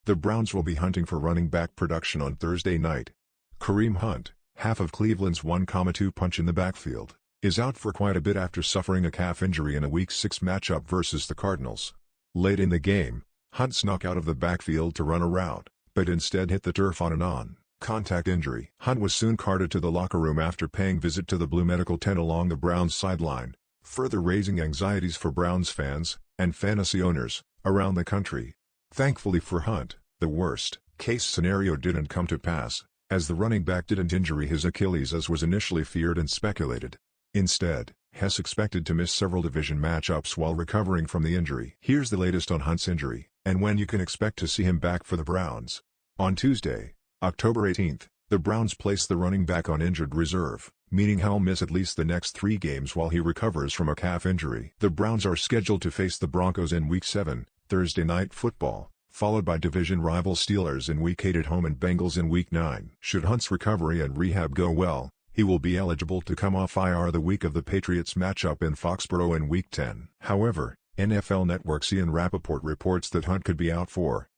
The Browns will be hunting for running back production on Thursday night. Kareem Hunt, half of Cleveland's 1,2 punch in the backfield, is out for quite a bit after suffering a calf injury in a Week 6 matchup versus the Cardinals. Late in the game, Hunt snuck out of the backfield to run a route, but instead hit the turf on a non-contact injury. Hunt was soon carted to the locker room after paying visit to the Blue medical tent along the Browns sideline, further raising anxieties for Browns fans and fantasy owners around the country. Thankfully for Hunt, the worst-case scenario didn't come to pass, as the running back didn't injure his Achilles as was initially feared and speculated. Instead, Hess expected to miss several division matchups while recovering from the injury. Here's the latest on Hunt's injury, and when you can expect to see him back for the Browns. On Tuesday, October 18, the Browns placed the running back on injured reserve, meaning he'll miss at least the next 3 games while he recovers from a calf injury. The Browns are scheduled to face the Broncos in Week 7, Thursday Night Football, followed by division rival Steelers in Week 8 at home and Bengals in Week 9. Should Hunt's recovery and rehab go well, he will be eligible to come off IR the week of the Patriots matchup in Foxborough in Week 10. However, NFL Network's Ian Rappaport reports that Hunt could be out for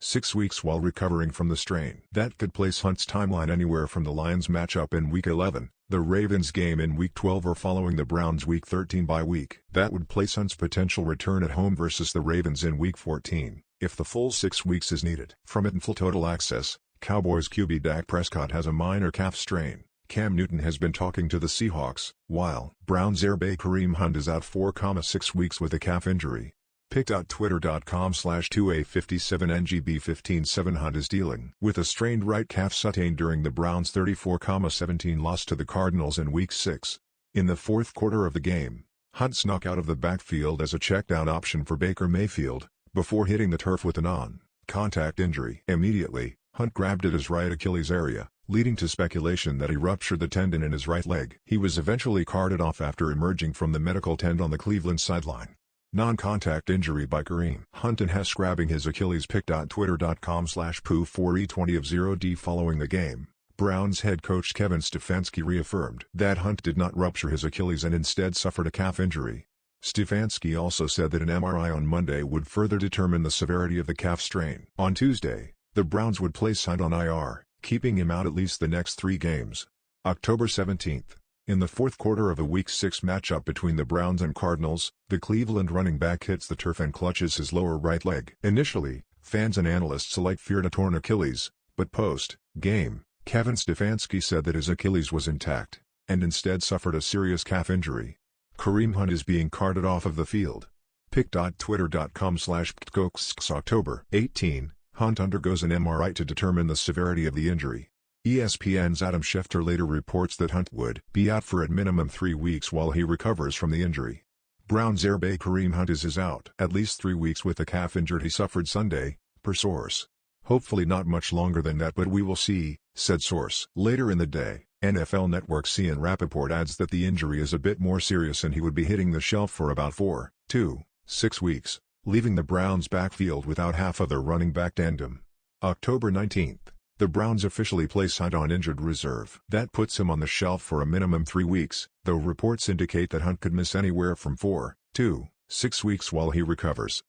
6 weeks while recovering from the strain. That could place Hunt's timeline anywhere from the Lions matchup in Week 11, the Ravens game in Week 12 or following the Browns Week 13 bye week. That would place Hunt's potential return at home versus the Ravens in Week 14, if the full 6 weeks is needed. From Info Total Access, Cowboys QB Dak Prescott has a minor calf strain. Cam Newton has been talking to the Seahawks, while Browns airbay Kareem Hunt is out 4,6 weeks with a calf injury. Pick.twitter.com/2A57NGB157 Hunt is dealing with a strained right calf sustained during the Browns' 34-17 loss to the Cardinals in Week 6. In the fourth quarter of the game, Hunt snuck out of the backfield as a check-down option for Baker Mayfield, before hitting the turf with a non-contact injury. Immediately, Hunt grabbed at his right Achilles area, leading to speculation that he ruptured the tendon in his right leg. He was eventually carted off after emerging from the medical tent on the Cleveland sideline. Non-contact injury by Kareem Hunt and Hess grabbing his Achilles. Pick.twitter.com/poo4e20 of 0D Following the game, Browns head coach Kevin Stefanski reaffirmed that Hunt did not rupture his Achilles and instead suffered a calf injury. Stefanski also said that an MRI on Monday would further determine the severity of the calf strain. On Tuesday, the Browns would place Hunt on IR, keeping him out at least the next 3 games. October 17. In the fourth quarter of a Week 6 matchup between the Browns and Cardinals, the Cleveland running back hits the turf and clutches his lower right leg. Initially, fans and analysts alike feared a torn Achilles, but post-game, Kevin Stefanski said that his Achilles was intact, and instead suffered a serious calf injury. Kareem Hunt is being carted off of the field. Pick.twitter.com/ptcox October 18. Hunt undergoes an MRI to determine the severity of the injury. ESPN's Adam Schefter later reports that Hunt would be out for at minimum 3 weeks while he recovers from the injury. Browns airbay Kareem Hunt is out at least 3 weeks with the calf injury he suffered Sunday, per source. Hopefully not much longer than that, but we will see, said source. Later in the day, NFL Network's Ian Rappaport adds that the injury is a bit more serious and he would be hitting the shelf for about 4-6 weeks, leaving the Browns' backfield without half of their running back tandem. October 19. The Browns officially place Hunt on injured reserve. That puts him on the shelf for a minimum 3 weeks, though reports indicate that Hunt could miss anywhere from 4-6 weeks while he recovers.